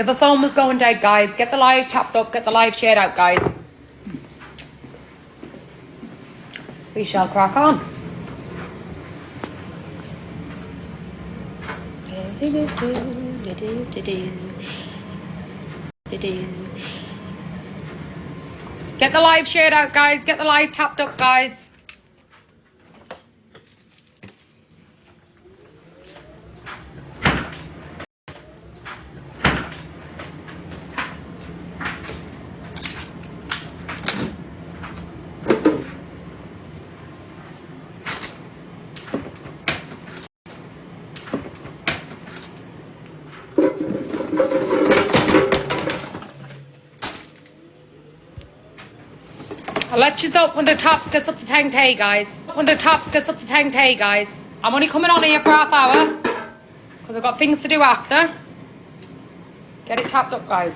The other phone was going dead, guys. Get the live tapped up, get the live shared out, guys. We shall crack on. Get the live shared out, guys. Get the live tapped up, guys. I'll let you up when the tops gets up to 10k, guys. When the tops gets up to 10k, guys. I'm only coming on here for half hour because I've got things to do after. Get it tapped up, guys.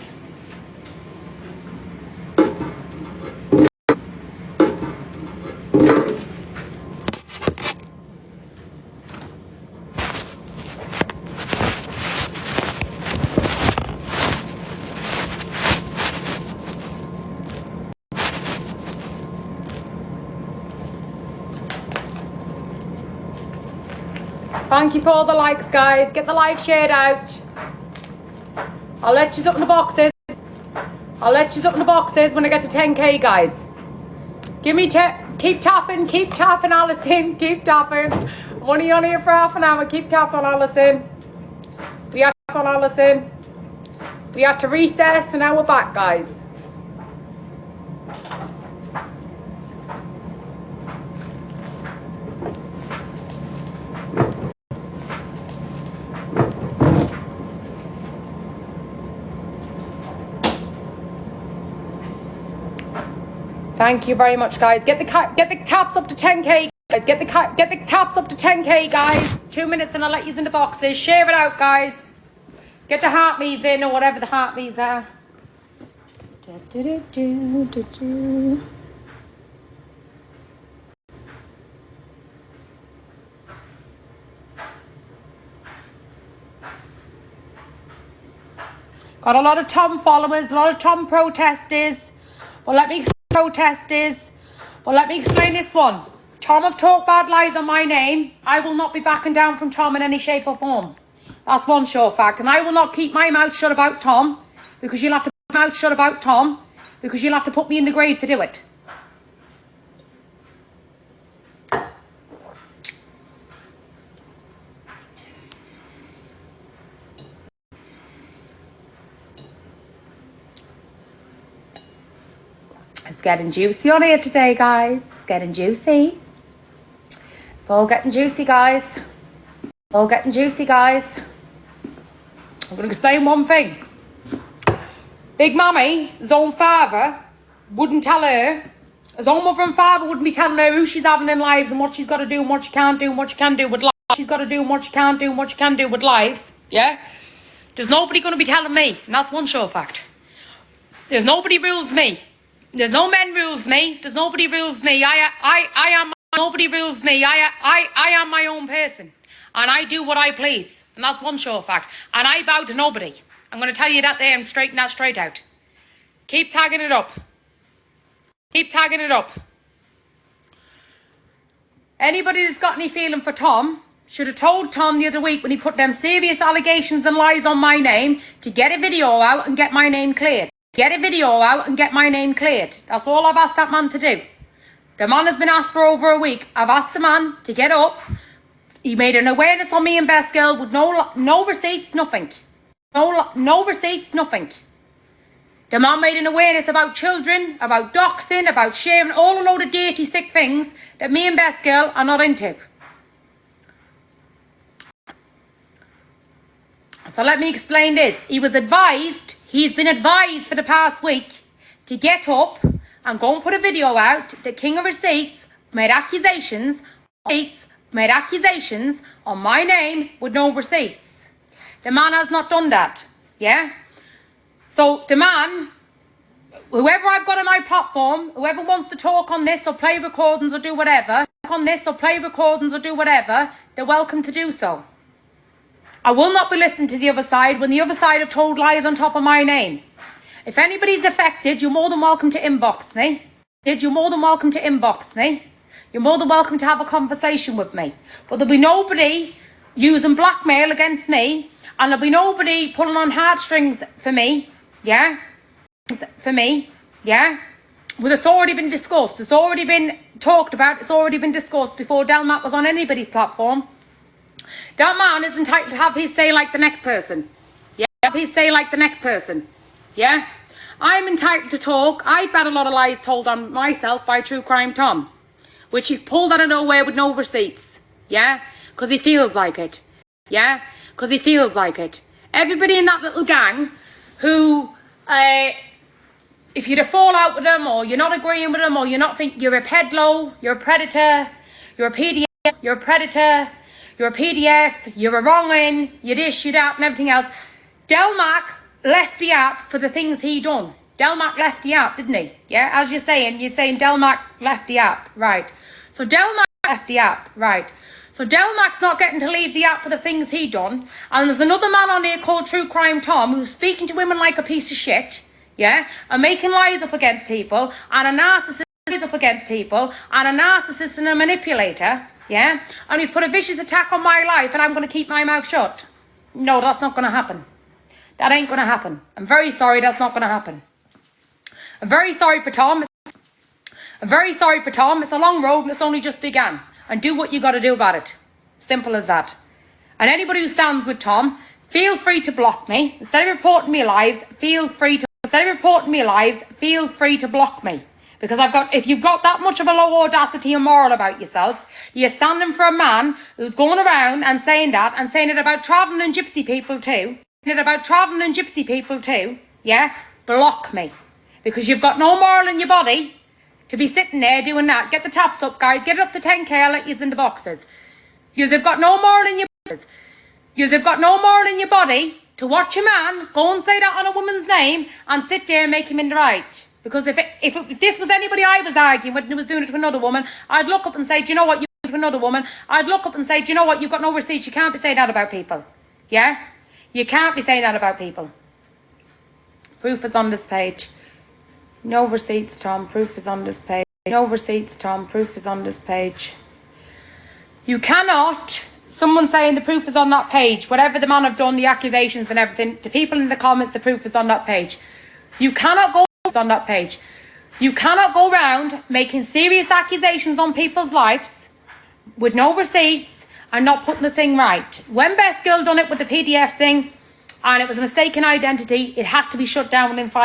Thank you for all the likes, guys. Get the live shared out. I'll let you up in the boxes. I'll let you up in the boxes when I get to 10k, guys. Give me keep tapping, Alison. Keep tapping. I'm only on here for half an hour. Keep tapping, Alison. We have to on Alison. We have to recess and now we're back, guys. Thank you very much, guys. Get the taps up to 10k. Guys. Get the taps up to 10k, guys. 2 minutes and I'll let you in the boxes. Share it out, guys. Get the heart me's in or whatever the heart me's are. Got a lot of Tom followers, a lot of Tom protesters. Well, let me explain this one. Tom have talked bad lies on my name. I will not be backing down from Tom in any shape or form. That's one sure fact. And I will not keep my mouth shut about Tom because you'll have to put my mouth shut about Tom because you'll have to put me in the grave to do it. It's getting juicy on here today, guys. It's getting juicy. It's all getting juicy, guys. All getting juicy, guys. I'm going to explain one thing. Big Mammy, his own father, wouldn't tell her. His own mother and father wouldn't be telling her who she's having in life and what she's got to do and what she can't do and what she can do with life. She's got to do and what she can't do and what she can do with life. Yeah? There's nobody going to be telling me. And that's one sure fact. There's nobody rules me. There's no men rules me. There's nobody rules me. I am nobody rules me. I am my own person. And I do what I please. And that's one sure fact. And I bow to nobody. I'm going to tell you that there and straighten that straight out. Keep tagging it up. Keep tagging it up. Anybody that's got any feeling for Tom should have told Tom the other week when he put them serious allegations and lies on my name to get a video out and get my name cleared. Get a video out and get my name cleared. That's all I've asked that man to do. The man has been asked for over a week. I've asked the man to get up. He made an awareness on me and Best Girl with no receipts, nothing. No receipts, nothing. The man made an awareness about children, about doxing, about sharing all a load of dirty, sick things that me and Best Girl are not into. So let me explain this. He's been advised for the past week to get up and go and put a video out that King of Receipts made accusations on my name with no receipts. The man has not done that. Yeah? So the man, whoever I've got on my platform, whoever wants to talk on this or play recordings or do whatever, they're welcome to do so. I will not be listening to the other side when the other side have told lies on top of my name. If anybody's affected, you're more than welcome to inbox me. You're more than welcome to inbox me. You're more than welcome to have a conversation with me. But there'll be nobody using blackmail against me, and there'll be nobody pulling on heartstrings for me, yeah? For me, yeah? Well, it's already been discussed. It's already been talked about. It's already been discussed before Delmac was on anybody's platform. That man is entitled to have his say like the next person. Yeah, have his say like the next person. Yeah? I'm entitled to talk. I've had a lot of lies told on myself by True Crime Tom, which he's pulled out of nowhere with no receipts. Yeah? Because he feels like it. Yeah? Because he feels like it. Everybody in that little gang who, if you'd a fall out with them, or you're not agreeing with them, or you're not think you're a pedlo, you're a predator, you're a PDF, you're a predator, you're a PDF, you're a wrong'un, you're this, you're that, and everything else. Delmac left the app for the things he done. Delmac left the app, didn't he? Yeah, as you're saying Delmac left the app, right. So Delmac left the app, right. So Delmac's not getting to leave the app for the things he done. And there's another man on here called True Crime Tom who's speaking to women like a piece of shit, yeah, and making lies up against people, and a narcissist up against people, and a narcissist and a manipulator, yeah, and he's put a vicious attack on my life, and I'm going to keep my mouth shut. No, that's not going to happen. That ain't going to happen. I'm very sorry, that's not going to happen. I'm very sorry for Tom. I'm very sorry for Tom. It's a long road and it's only just began. And do what you got to do about it. Simple as that. And anybody who stands with Tom, feel free to block me. Instead of reporting me live, feel free to block me. Because if you've got that much of a low audacity and moral about yourself, you're standing for a man who's going around and saying that, and saying it about travelling and gypsy people too, yeah, block me. Because you've got no moral in your body to be sitting there doing that. Get the taps up, guys. Get it up to 10k. I'll let you in the boxes. You've got no moral in your body to watch a man go and say that on a woman's name and sit there and make him in the right. Because if this was anybody I was arguing with and was doing it to another woman, I'd look up and say, do you know what, you do it to another woman? I'd look up and say, do you know what, you've got no receipts. You can't be saying that about people. Yeah? You can't be saying that about people. Proof is on this page. No receipts, Tom. Proof is on this page. No receipts, Tom. Proof is on this page. You cannot... Someone saying the proof is on that page. Whatever the man have done, the accusations and everything, the people in the comments, the proof is on that page. You cannot go on that page. You cannot go around making serious accusations on people's lives with no receipts and not putting the thing right. When Best Girl done it with the PDF thing and it was a mistaken identity, it had to be shut down within 5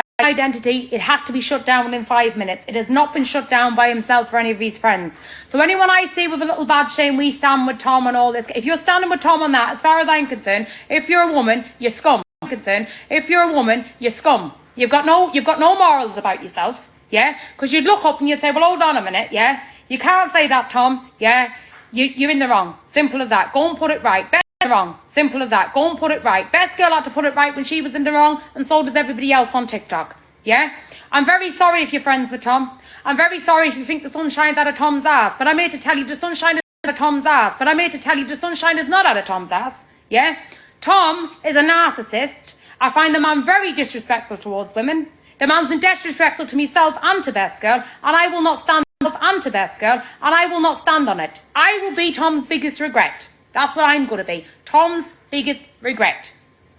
minutes. It has not been shut down by himself or any of his friends. So anyone I see with a little badge saying we stand with Tom and all this, if you're standing with Tom on that, as far as I'm concerned, if you're a woman, you're scum. If you're a woman, you're scum. You've got no morals about yourself, yeah? Because you'd look up and you'd say, well, hold on a minute, yeah? You can't say that, Tom, yeah? You're in the wrong. Simple as that. Go and put it right. Best in the wrong. Simple as that. Go and put it right. Best Girl had to put it right when she was in the wrong, and so does everybody else on TikTok, yeah? I'm very sorry if you're friends with Tom. I'm very sorry if you think the sun shines out of Tom's ass, but I'm here to tell you the sunshine is out of Tom's ass. But I'm here to tell you the sunshine is not out of Tom's ass, yeah? Tom is a narcissist. I find the man very disrespectful towards women. The man's been disrespectful to myself and to Best Girl, and I will not stand up and to Best Girl, and I will not stand on it. I will be Tom's biggest regret. That's what I'm going to be. Tom's biggest regret,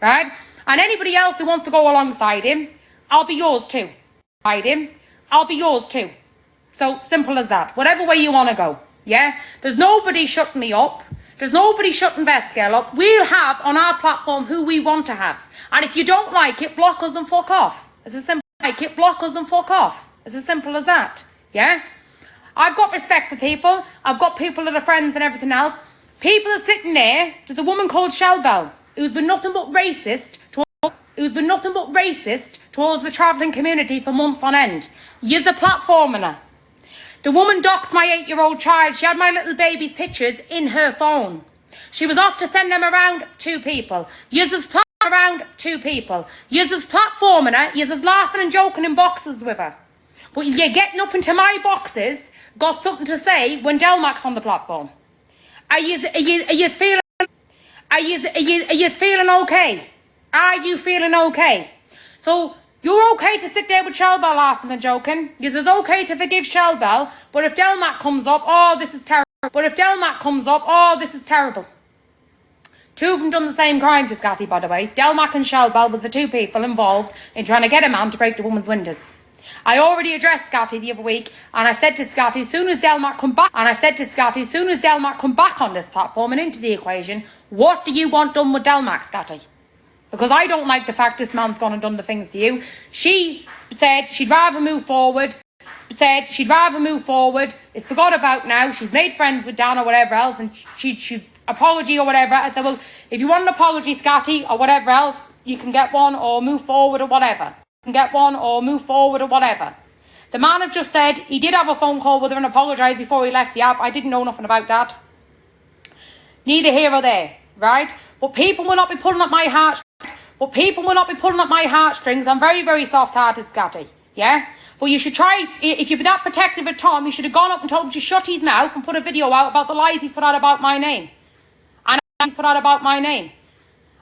right? And anybody else who wants to go alongside him, I'll be yours too. I'll be yours too. So simple as that. Whatever way you want to go, yeah? There's nobody shutting me up. There's nobody shutting Best Girl up. We'll have on our platform who we want to have. And if you don't like it, block us and fuck off. It's as simple as that. Block us and fuck off. It's as simple as that. Yeah? I've got respect for people. I've got people that are friends and everything else. People are sitting there. There's a woman called Shameful who's been nothing but racist towards the travelling community for months on end. You're the platforming her. The woman doxed my 8-year-old child. She had my little baby's pictures in her phone. She was off to send them around to people. You're platforming her. You're laughing and joking in boxes with her. But you're getting up into my boxes, got something to say when Delmac's on the platform. Are you Are you feeling okay? Are you feeling okay? So you're okay to sit there with Shelbell laughing and joking. It's okay to forgive Shelbell, but if Delmac comes up, oh, this is terrible. But if Delmac comes up, oh, this is terrible. Two of them done the same crime to Scotty, by the way. Delmac and Shelbell were the two people involved in trying to get a man to break the woman's windows. I already addressed Scotty the other week, and I said to Scotty, as soon as Delmac come back, on this platform and into the equation, what do you want done with Delmac, Scotty? Because I don't like the fact this man's gone and done the things to you. She said she'd rather move forward. It's forgot about now. She's made friends with Dan or whatever else, and she apology or whatever. I said, well, if you want an apology, Scotty, or whatever else, you can get one or move forward or whatever. The man had just said he did have a phone call with her and apologised before he left the app. I didn't know nothing about that. Neither here or there, right? But people will not be pulling at my heartstrings. I'm very, very soft-hearted, Scotty. Yeah? But you should try, if you're that protective of Tom, you should have gone up and told him to shut his mouth and put a video out about the lies he's put out about my name.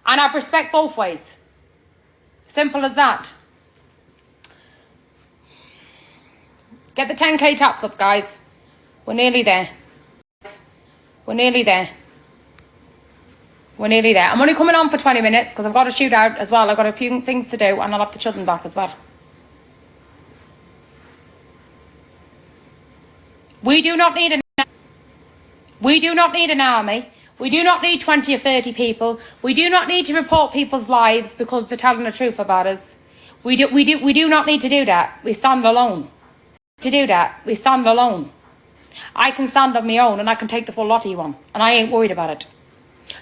And I've respect both ways. Simple as that. Get the 10k taps up, guys. We're nearly there. I'm only coming on for 20 minutes because I've got to shoot out as well. I've got a few things to do and I'll have the children back as well. We do not need an army. We do not need 20 or 30 people. We do not need to report people's lives because they're telling the truth about us. We do not need to do that. We stand alone. I can stand on my own and I can take the full lot of you on. And I ain't worried about it.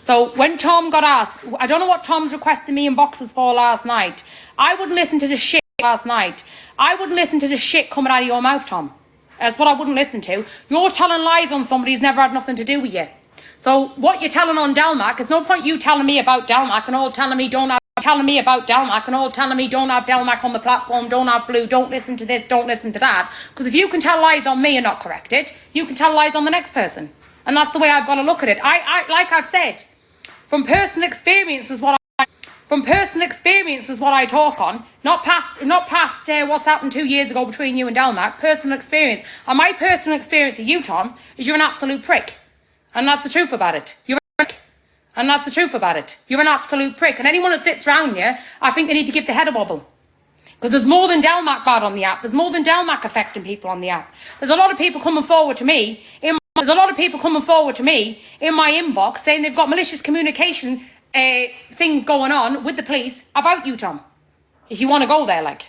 So when Tom got asked, I don't know what Tom's requesting me in boxes for last night. I wouldn't listen to the shit last night. I wouldn't listen to the shit coming out of your mouth, Tom. That's what I wouldn't listen to. You're telling lies on somebody who's never had nothing to do with you. So what you're telling on Delmac, there's no point you telling me about Delmac and all telling me don't have Delmac on the platform, don't have Blue, don't listen to this, don't listen to that. Because if you can tell lies on me and not correct it, you can tell lies on the next person. And that's the way I've got to look at it. Like I've said, from personal experience is what I talk on, not past what's happened 2 years ago between you and Delmac. Personal experience, and my personal experience with you, Tom, is you're an absolute prick, and that's the truth about it. You're an absolute prick, and anyone that sits around you, I think they need to give the head a wobble. Because there's more than Delmac bad on the app. There's more than Delmac affecting people on the app. There's a lot of people coming forward to me in my inbox saying they've got malicious communication things going on with the police about you, Tom. If you want to go there, like.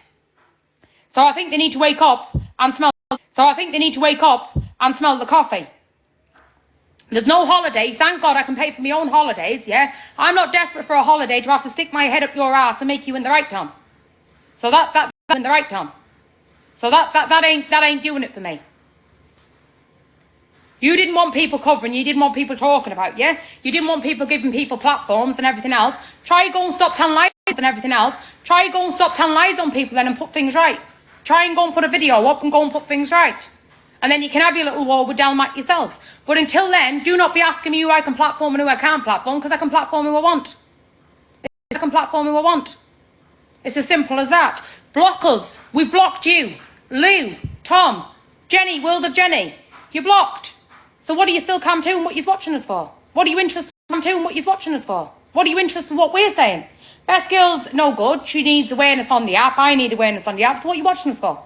So I think they need to wake up and smell the coffee. There's no holiday. Thank God I can pay for my own holidays, yeah? I'm not desperate for a holiday to have to stick my head up your ass and make you in the right, Tom. So that ain't doing it for me. You didn't want people covering, you didn't want people talking about you. You didn't want people giving people platforms and everything else. Try go and stop telling lies and everything else. Try go and stop telling lies on people then and put things right. Try and go and put a video up and go and put things right. And then you can have your little war with Delmac yourself. But until then, do not be asking me who I can platform and who I can't platform, because I can platform who I want. It's as simple as that. Block us. We blocked you. Lou, Tom, Jenny, World of Jenny. You're blocked. So what are you still come to and what you're watching us for? What are you interested in what you're watching us for? What are you interested in what we're saying? Best Girl's no good. She needs awareness on the app. I need awareness on the app. So what are you watching us for?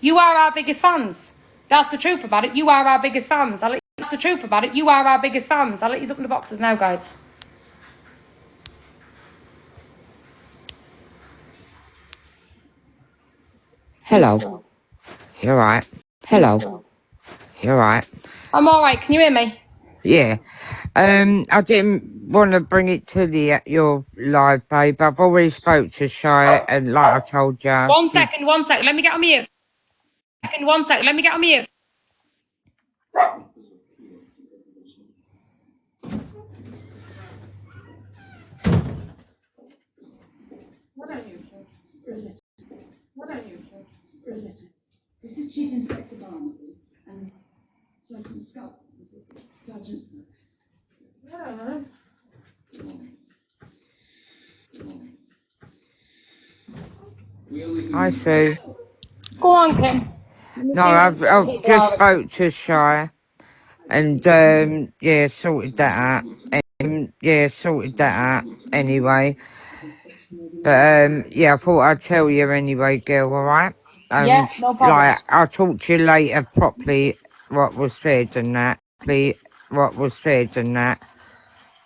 You are our biggest fans. That's the truth about it. You are our biggest fans. I'll let you up in the boxes now, guys. Hello. You alright? Hello. You alright? I'm alright. Can you hear me? Yeah. I didn't want to bring it to your live, babe. I've already spoke to Shy, and like I told you... One second. Let me get on mute. This is Chief Inspector Barnaby and Sergeant Scott. Sergeant Scott. Hi, Sue. Go on, Kim. No, I've just spoke to Shy, and yeah, sorted that out. Anyway, but yeah, I thought I'd tell you anyway, girl. All right. Yeah, no problem. Like, I'll talk to you later properly. What was said and that.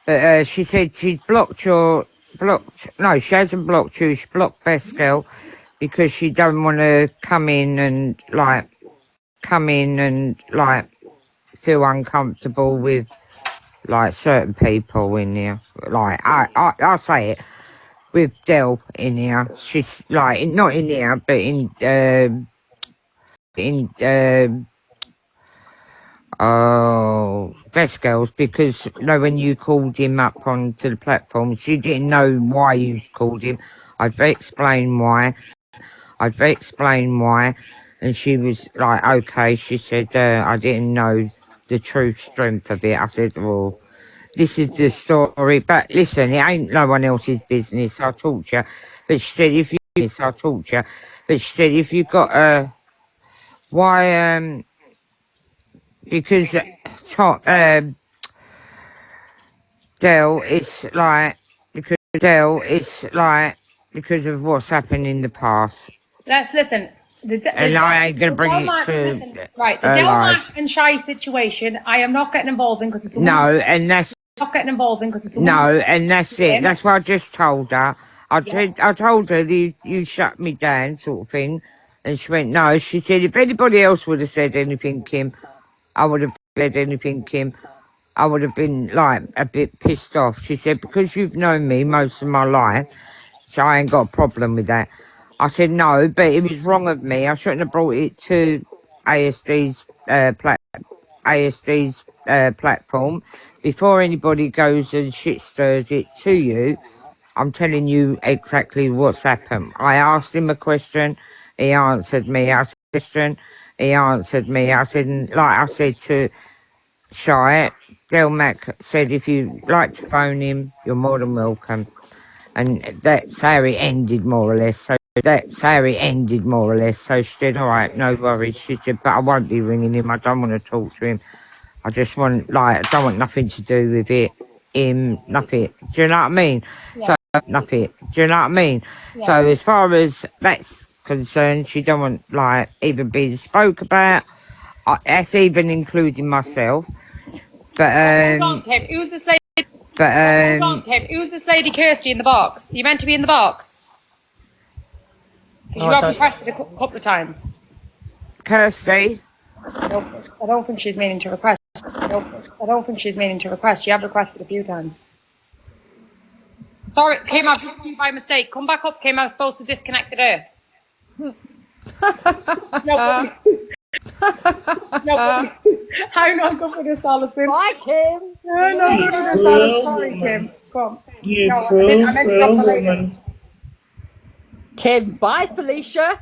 But she said she's blocked. No, she hasn't blocked you. She blocked Best Girl because she don't want to come in and feel uncomfortable with like certain people in here. Like I'll say it with Del in here. She's like not in here, but in oh, Best Girls, because you know when you called him up onto the platform, she didn't know why you called him. I've explained why, and she was like, okay. She said, I didn't know the true strength of it. I said, well, this is the story, but listen, it ain't no one else's business. I'll talk to you. But she said, if you got why, because Del, because of what's happened in the past. Let's listen. And I ain't gonna bring it to right, the Delmac and Shy situation, I am not getting involved in because it's not getting involved in because it's and that's it. That's what I just told her. I told her that you shut me down, sort of thing, and she went no. She said if anybody else would have said anything, Kim, I would have said anything, Kim. I would have been like a bit pissed off. She said because you've known me most of my life, so I ain't got a problem with that. I said no, but it was wrong of me. I shouldn't have brought it to ASD's platform. Before anybody goes and shit stirs it to you, I'm telling you exactly what's happened. I asked him a question, he answered me. I said, question, he answered me. I said, like I said to Shy, Del Mac said if you like to phone him, you're more than welcome. And that's how it ended, more or less. So she said, all right, no worries. She said, but I won't be ringing him. I don't want to talk to him. I just want, I don't want nothing to do with it. Nothing. Do you know what I mean? Yeah. So, nothing. Do you know what I mean? Yeah. So, as far as that's concerned, she don't want, even being spoke about. That's even including myself. But, who's this lady? Who's this lady Kirsty in the box? You meant to be in the box? Because you have requested a couple of times. Kirsty? Nope, I don't think she's meaning to request. She have requested a few times. Sorry, Kim, I've booked you by mistake. Come back up, Kim. I was supposed to disconnect the earth. No. I'm not good for this, Alison. Bye, Kim. I'm not good for this, Alison. Sorry, Kim. Come on. You I meant to drop the lady. Kim, bye, Felicia.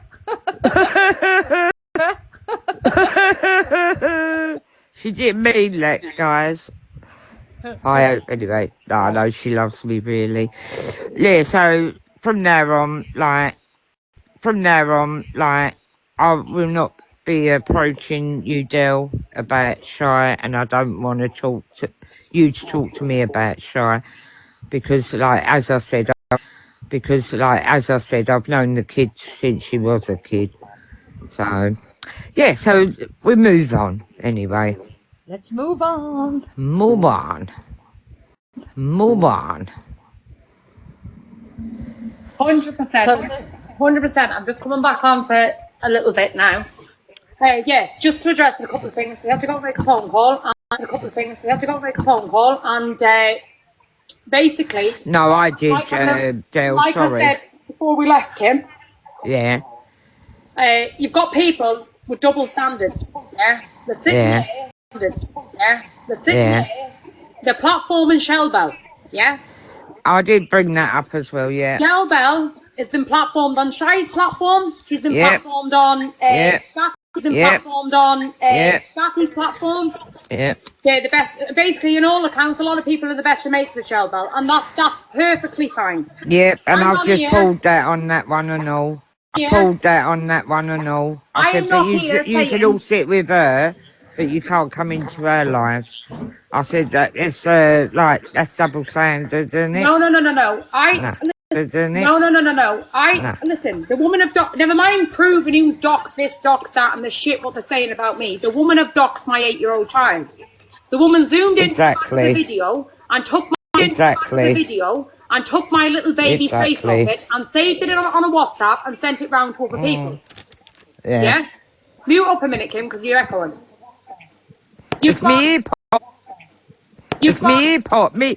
She didn't mean that, guys. I hope, anyway. No, I know she loves me, really. Yeah, so, from there on, I will not be approaching you, Del, about Shy, and I don't want to talk to me about Shy, because, as I said, I've known the kid since she was a kid. So, yeah, so we move on, anyway. Let's move on. Move on. 100%. 100%. I'm just coming back on for a little bit now. Yeah, just to address a couple of things. We have to go make a phone call. And basically... No, I did, Dale, sorry. I said before we left, Kim. Yeah. You've got people with double standards. Yeah. They're sitting there. The platform in Shellbell. Yeah. I did bring that up as well, yeah. Shellbell has been platformed on Shy's platform. She's been platformed on She's been platformed on Satty's platform. Yeah. They're the best. Basically, in all accounts, a lot of people are the best mates with Shellbell, and that's perfectly fine. Yeah, and I've just pulled that on that one and all. I pulled that on that one and all. I said, but you can all sit with her, but you can't come into her lives. I said that it's like that's double standard, isn't it? No. No. No. Isn't it? No. Listen. The woman of never mind proving who docs this, docs that, and the shit what they're saying about me. The woman of docs my 8-year-old child. The woman zoomed into the video and took my video and took my little baby face off it and saved it on a WhatsApp and sent it round to other people. Yeah. Mute up a minute, Kim, because you're echoing. It's me earpod. Me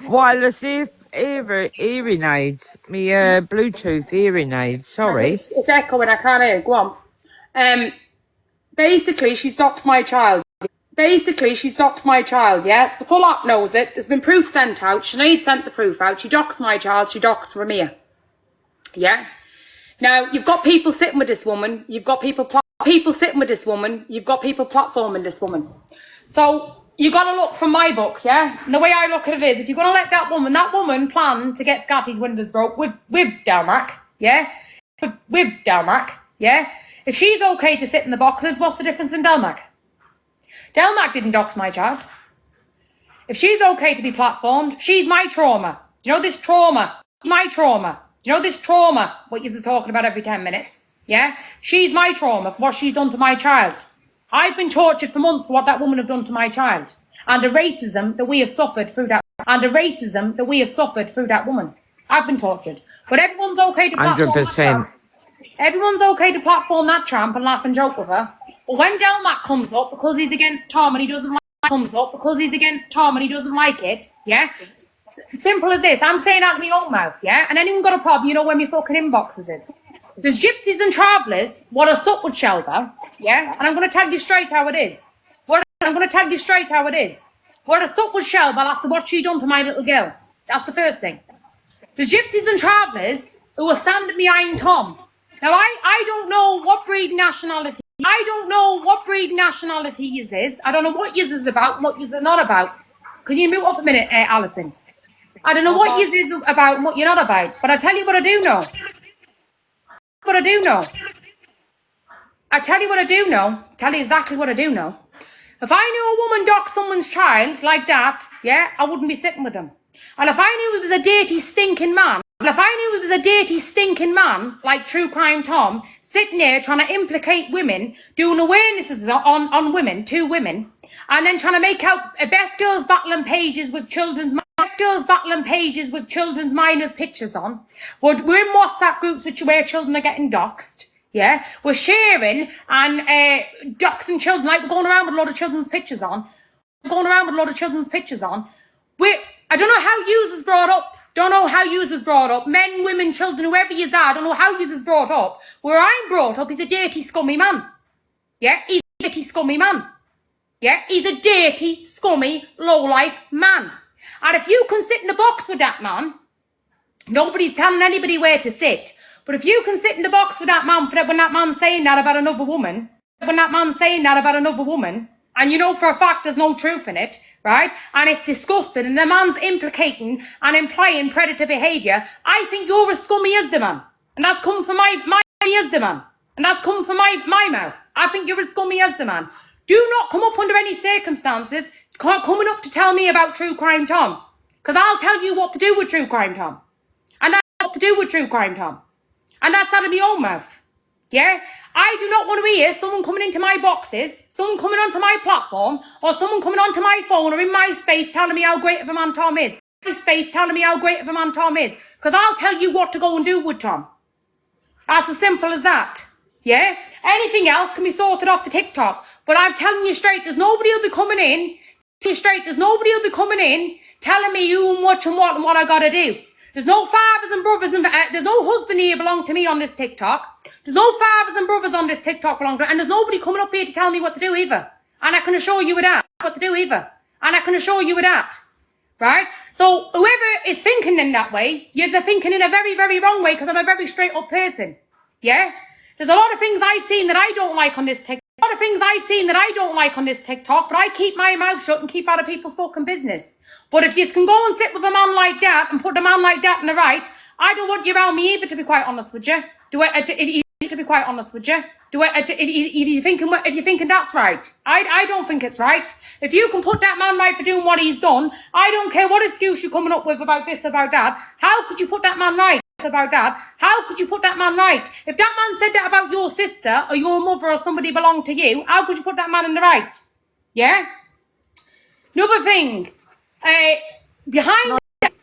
wireless hearing aids. Me Bluetooth hearing aids. Sorry. It's echoing. I can't hear. Go on. Basically, she's doxed my child. Yeah? The full op knows it. There's been proof sent out. Sinead sent the proof out. She doxed my child. She doxed Ramia. Yeah? Now, you've got people sitting with this woman. You've got people sitting with this woman. You've got people platforming this woman. So, you got to look from my book, yeah? And the way I look at it is, if you're going to let that woman plan to get Scotty's windows broke with Delmac, yeah? With Delmac, yeah? If she's okay to sit in the boxes, what's the difference in Delmac? Delmac didn't dox my child. If she's okay to be platformed, she's my trauma. Do you know this trauma? My trauma. Do you know this trauma, what you're talking about every 10 minutes? Yeah? She's my trauma for what she's done to my child. I've been tortured for months for what that woman have done to my child. And the racism that we have suffered through that woman. I've been tortured. But everyone's okay to platform 100%. Everyone's okay to platform that tramp and laugh and joke with her. But when Delmac comes up because he's against Tom and he doesn't like it, yeah? Simple as this. I'm saying out of my own mouth, yeah? And anyone got a problem, you know where my fucking inbox is. There's gypsies and travellers what are stuck with shelter, yeah? And I'm going to tell you straight how it is. What a stuck with shelter after what she done to my little girl. That's the first thing. There's gypsies and travellers who are standing behind Tom. Now, I don't know what breed nationality is this. I don't know what yours is about and what yours are not about. Can you mute up a minute, Alison? I don't know what yours is about and what you're not about. But I tell you what I do know. I tell you exactly what I do know. If I knew a woman docked someone's child like that, yeah, I wouldn't be sitting with them. And if I knew it was a dirty, stinking man, like True Crime Tom, sitting there trying to implicate women, doing awarenesses on women, to women, and then trying to make out best girls battling pages with children's minors pictures on. We're in WhatsApp groups where children are getting doxed. Yeah, we're sharing and doxing children like we're going around with a lot of children's pictures on. I don't know how yous was brought up. Men, women, children, whoever you are, I don't know how yous was brought up. Where I'm brought up is a dirty, scummy man. Yeah, he's a dirty, scummy man. Yeah, he's a dirty, scummy, low-life man. And if you can sit in the box with that man, nobody's telling anybody where to sit. But if you can sit in the box with that man when that man's saying that about another woman, and you know for a fact there's no truth in it, right? And it's disgusting, and the man's implicating and implying predator behaviour, I think you're as scummy as the man. And that's come from my mouth. I think you're as scummy as the man. Do not come up under any circumstances coming up to tell me about True Crime Tom. Because I'll tell you what to do with True Crime Tom. And that's out of my own mouth. Yeah? I do not want to hear someone coming into my boxes, someone coming onto my platform, or someone coming onto my phone or in my space telling me how great of a man Tom is. Because I'll tell you what to go and do with Tom. That's as simple as that. Yeah? Anything else can be sorted off the TikTok. But I'm telling you straight, there's nobody who'll be coming in telling me who and what I gotta do. There's no fathers and brothers, there's no husband here belong to me on this TikTok. There's no fathers and brothers on this TikTok belong to me, and there's nobody coming up here to tell me what to do either. And I can assure you of that. Right? So whoever is thinking in that way, you're thinking in a very, very wrong way because I'm a very straight up person. Yeah? There's a lot of things I've seen that I don't like on this TikTok. But I keep my mouth shut and keep out of people's fucking business. But if you can go and sit with a man like that and put a man like that in the right, I don't want you around me either, to be quite honest with you. If you to be quite honest with you, if you're thinking that's right, I don't think it's right. If you can put that man right for doing what he's done, I don't care what excuse you're coming up with about this, about that. How could you put that man right about that? How could you put that man right? If that man said that about your sister or your mother or somebody belonged to you, how could you put that man in the right? Yeah? Another thing, behind that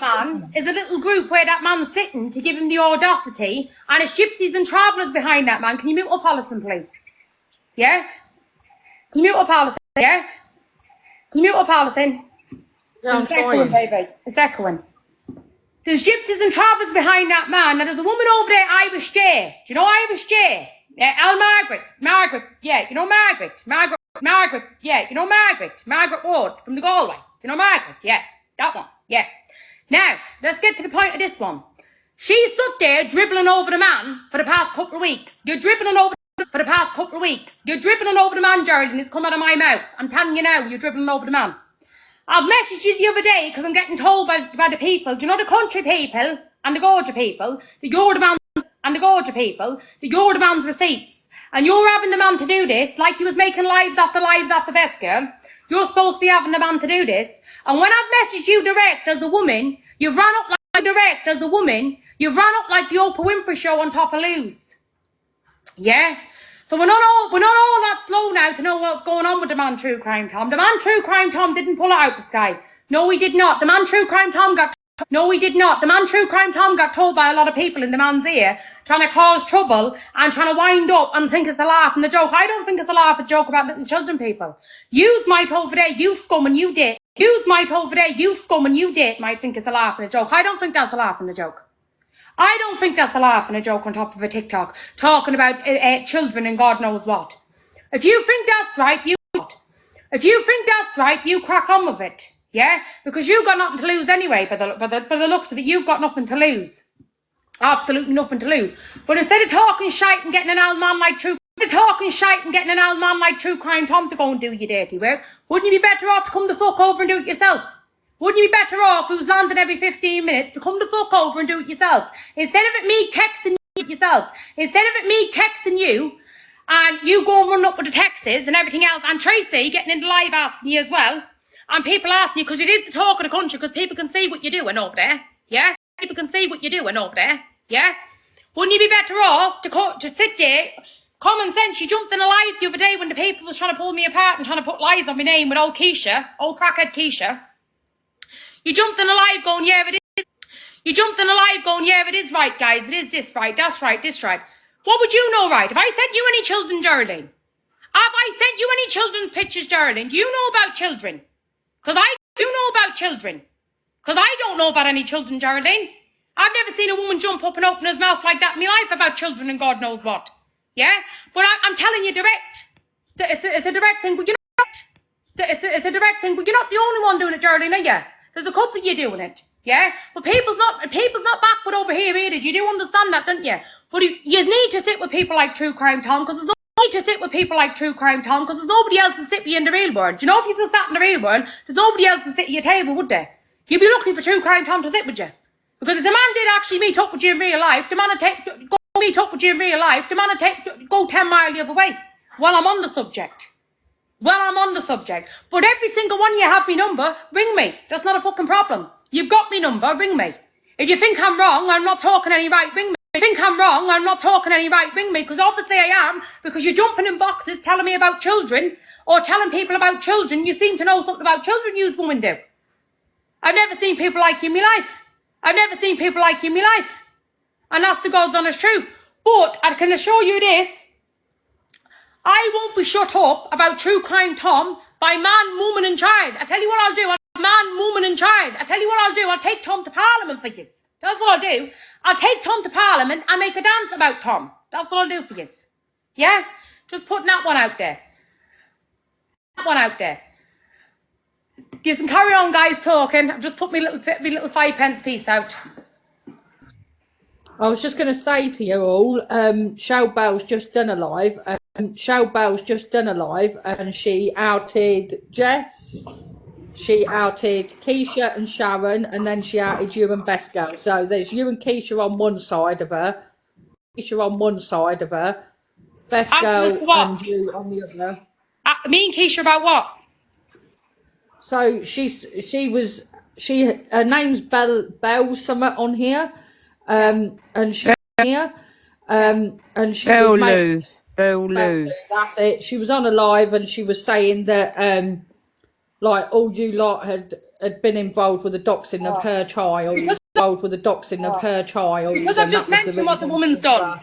man is a little group where that man's sitting to give him the audacity, and it's gypsies and travellers behind that man. Can you mute up, Alison, please? Yeah? Can you mute up, Alison? Yeah? Can you mute up, Alison? Yeah, it's echoing, baby. It's echoing. There's gypsies and travellers behind that man, and there's a woman over there, Irish J. Do you know Irish J? Yeah, Margaret, yeah, you know Margaret, yeah, you know Margaret Ward from the Galway. Do you know Margaret? Yeah, that one, yeah. Now, let's get to the point of this one. She stood there dribbling over the man for the past couple of weeks. You're dribbling over for the past couple of weeks. You're dribbling over the man, Geraldine. It's come out of my mouth. I'm telling you now, you're dribbling over the man. I've messaged you the other day because I'm getting told by the people, do you know the country people and the Gorgia people, the you're the man and the Gorgia people, that you're the man's receipts. And you're having the man to do this, like you was making lives after Vesca. You're supposed to be having the man to do this. And when I've messaged you direct as a woman, you've run up like direct as a woman, you've run up like the Oprah Winfrey show on Top of Loose. Yeah? So we're not all that slow now to know what's going on with the man True Crime Tom. The man True Crime Tom didn't pull it out the sky. No, he did not. The man True Crime Tom got told by a lot of people in the man's ear, trying to cause trouble and trying to wind up and think it's a laugh and a joke. I don't think it's a laugh and joke about little children, people. You's might over there, you scum and you date. You's might over there, you scum and you date might think it's a laugh and a joke. I don't think that's a laugh and a joke. I don't think that's a laugh and a joke on top of a TikTok, talking about children and God knows what. If you think that's right, you crack on with it. Yeah? Because you've got nothing to lose anyway, by the looks of it, you've got nothing to lose. Absolutely nothing to lose. But instead of talking shite and getting an old man like True Crime Tom to go and do your dirty work, wouldn't you be better off to come the fuck over and do it yourself? Wouldn't you be better off who's landing every 15 minutes to come the fuck over and do it yourself? Instead of it me texting you yourself. Instead of it me texting you and you go and run up with the texts and everything else, and Tracy getting in the live asking you as well, and people asking you, because it is the talk of the country, because people can see what you're doing over there, yeah? People can see what you're doing over there, yeah? Wouldn't you be better off to sit there? Common sense, you jumped in a live the other day when the people was trying to pull me apart and trying to put lies on my name with old crackhead Keisha. You jumped in a live going, yeah, it is. You jumped in a live going, yeah, it is right, guys. It is this right, that's right, this right. What would you know right? Have I sent you any children, Geraldine? Have I sent you any children's pictures, Geraldine? Do you know about children? Because I do know about children. Because I don't know about any children, Geraldine. I've never seen a woman jump up and open his mouth like that in my life about children and God knows what. Yeah? But I'm telling you direct. It's a direct thing, but you're not. It's a direct thing, but you're not the only one doing it, Geraldine, are you? There's a couple of you doing it. Yeah? But people's not backward over here either. You do understand that, don't you? But you need to sit with people like True Crime Tom, because there's nobody else to sit with you in the real world. You know, if you just sat in the real world, there's nobody else to sit at your table, would there? You'd be looking for True Crime Tom to sit with you. Because if the man did actually meet up with you in real life, the man would go 10 miles the other way. While I'm on the subject. But every single one of you have me number, ring me. That's not a fucking problem. You've got me number, ring me. If you think I'm wrong, I'm not talking any right, ring me. Because obviously I am, because you're jumping in boxes telling me about children, or telling people about children. You seem to know something about children, you women do. I've never seen people like you in my life. And that's the God's honest truth. But I can assure you this, I won't be shut up about True Crime Tom by man, woman and child. I tell you what I'll do, I'll take Tom to Parliament for you. That's what I'll do. I'll take Tom to Parliament and make a dance about Tom. That's what I'll do for you. Yeah? Just putting that one out there. You can carry on, guys, talking. I've just put my little 5p piece out. I was just going to say to you all, Shell Bell's just done a live, and she outed Jess. she outed Keisha and Sharon, and then she outed you and Best Girl. So there's you and Keisha on one side of her, Best Girl and you on the other. Me and Keisha about what? So her name's Belle Summit on here, and she Belle Lou. That's it. She was on a live and she was saying that like all you lot had been involved with the doxing of her child. Because I've just mentioned what the woman's done.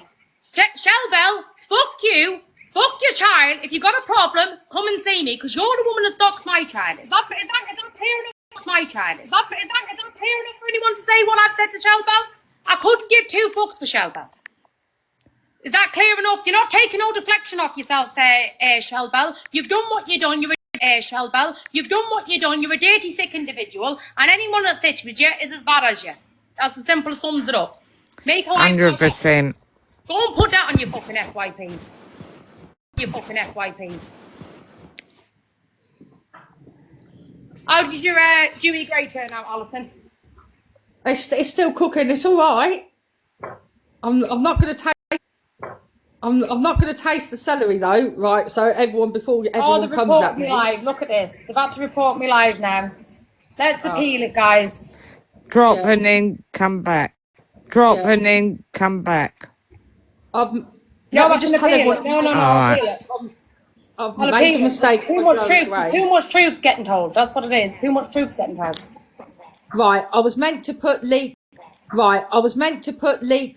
Belle, fuck you. Fuck your child. If you got a problem, come and see me, because you're the woman that doxed my child. Is that clear enough? My child. Is that clear enough for anyone to say what I've said to Belle? I couldn't give two fucks for Belle. Is that clear enough? You're not taking no deflection off yourself there, Belle. You've done what you've done. You're Belle. You've done what you've done. You're a dirty, sick individual, and anyone that sits with you is as bad as you. That's the simple sums it up. Make a 100%. Go and put that on your fucking FYP. How did your Dewey Gray turn out, Alison? It's still cooking. It's all right. I'm not going to taste. I'm not going to taste the celery though, right? So everyone comes at me. Live. Look at this. They're about to report me live now. Let's appeal it, guys. Drop and then come back. And then come back. I've made a mistake. Too much truth's getting told. That's what it is. Too much truth's getting told. Right, I was meant to put leeks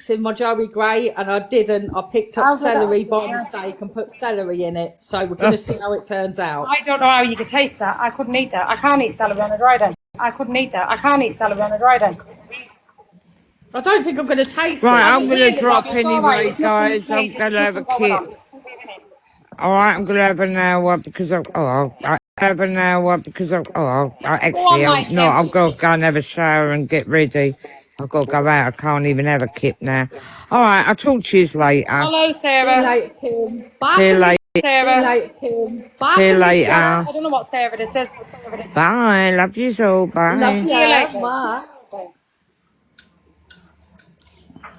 in my Joey Gray, and I didn't. I picked up celery by mistake and put celery in it. So we're going to see how it turns out. I don't know how you could taste that. I couldn't eat that. I can't eat celery on a dry day. I don't think I'm going to taste it. Right, I'm going to drop anyway, guys. I'm going to have a kip. Alright, I'm going to have an hour because I'm not. I've got to go and have a shower and get ready. I've got to go out. I can't even have a kip now. Alright, I'll talk to you later. Hello, Sarah. See you later. Sarah. See you later. I don't know what Sarah this is. Bye. Love you so. Bye. Love you later. Bye.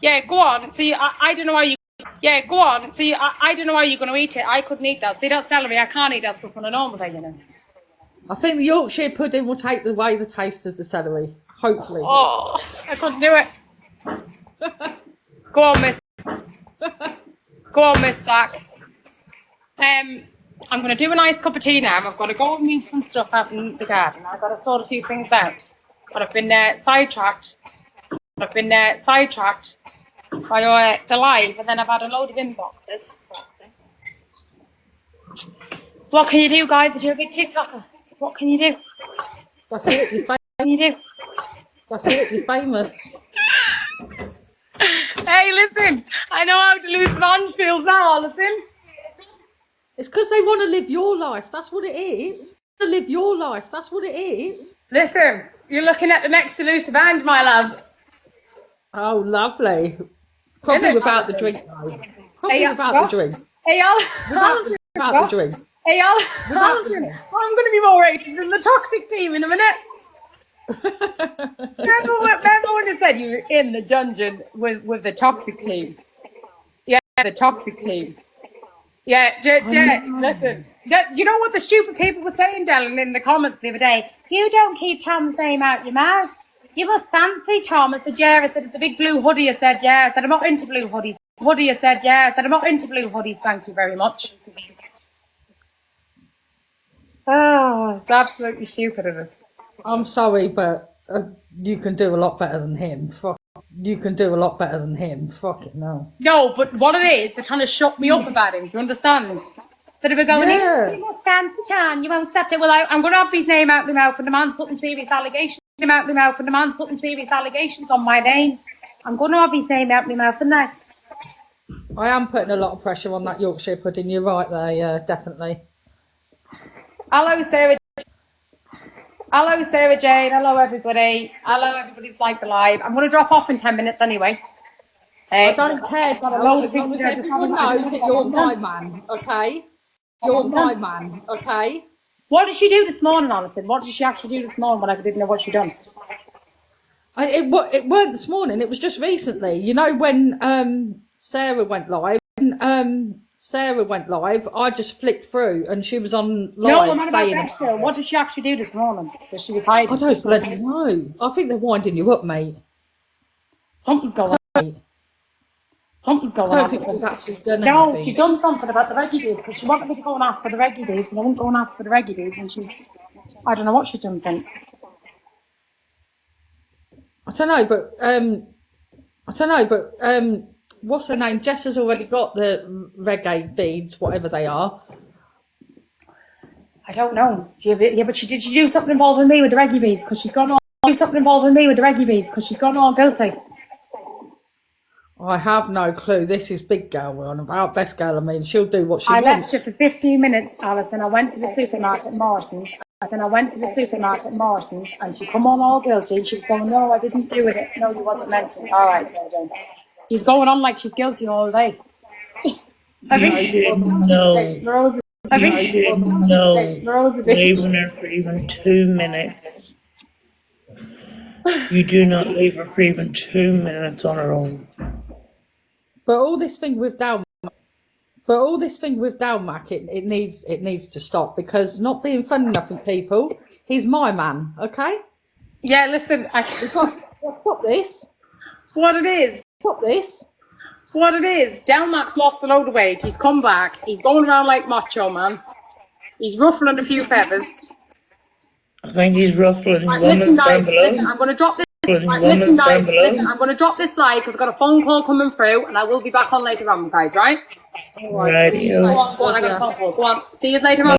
Yeah, go on. See, I don't know how you... Yeah, go on. See, I don't know how you're going to eat it. I couldn't eat that. See, that celery, I can't eat that stuff on a normal day, you know. I think the Yorkshire pudding will take away the taste of the celery. Hopefully. Oh, I couldn't do it. Go on, Miss. Go on, Miss Sack. I'm going to do a nice cup of tea now. I've got to go and meet some stuff out in the garden. I've got to sort a few things out. But I've been sidetracked. By the live, and then I've had a load of inboxes. What can you do, guys, if you're a big TikToker? What can you do? That's it, you're famous. Hey, listen, I know how Duluth Vange feels now, Alison. It's because they want to live your life, that's what it is. Listen, you're looking at the next Duluth Vange, my love. Oh, lovely. Probably without the drink, though. Hey, Alison. I'm going to be more rated than the toxic team in a minute. Remember when I said you were in the dungeon with the toxic team? Yeah, the toxic team. Yeah, listen. You know what the stupid people were saying, Dylan, in the comments the other day? You don't keep Tom's name out your mouth. You must fancy Tom. I said, yeah. I said, it's a big blue hoodie. I said, yeah. I said, I'm not into blue hoodies. I said, yeah. I said, I'm not into blue hoodies. Thank you very much. Oh, it's absolutely stupid of it. I'm sorry, but you can do a lot better than him. Fucking no. No, but what it is, they're trying to shut me up about him. Do you understand? So they were going, you must fancy Tom. You won't accept it. Well, I'm going to have his name out my mouth, and the man's putting serious allegations. On my name. I'm going to have his name out my mouth, and I am putting a lot of pressure on that Yorkshire pudding. You're right there, yeah, definitely. Hello, Sarah Jane. Hello, everybody. Who's like the live. I'm going to drop off in 10 minutes anyway. I don't care. As long as everyone knows that you're my man, okay? What did she do this morning, Alison? What did she actually do this morning when I didn't know what she'd done? It weren't this morning. It was just recently. You know when Sarah went live. Sarah went live. I just flicked through, and she was on live no, I'm not saying. about that. What did she actually do this morning? So she was hiding. I don't bloody know. I think they're winding you up, mate. Something's going on. Something's going I don't on. think she's actually done No, anything. she's done something about the reggae beads because she wanted me to go and ask for the reggae beads, and I wouldn't go and ask for the reggae beads, and I don't know what she's done since. I don't know, but what's her name? Jess has already got the reggae beads, whatever they are. I don't know. Yeah, but she do something involving me with the reggae beads because she's gone all. Do something involving me with the reggae beads because she's gone all guilty. I have no clue. This is big girl we're on about. Best girl, I mean, she'll do what she wants. I left her for 15 minutes, Alison. I went to the supermarket Morrison's. And she come home all guilty. And she was going, no, I didn't do it. No, you wasn't meant to. All right, so then. She's going on like she's guilty all day. I didn't know. Leaving her for even 2 minutes. You do not leave her for even 2 minutes on her own. But all this thing with Dalmac, it needs to stop because not being funny enough with people, he's my man, okay? Yeah, listen, Stop this. What it is? Stop this. What it is? Dalmac's lost a load of weight. He's come back. He's going around like Macho Man. He's ruffling a few feathers. I think he's ruffling Listen, I'm going to drop this. I'm going to drop this live because I've got a phone call coming through and I will be back on later on, guys, right? Radio. Go on, I got a phone call. Go on. See you later on.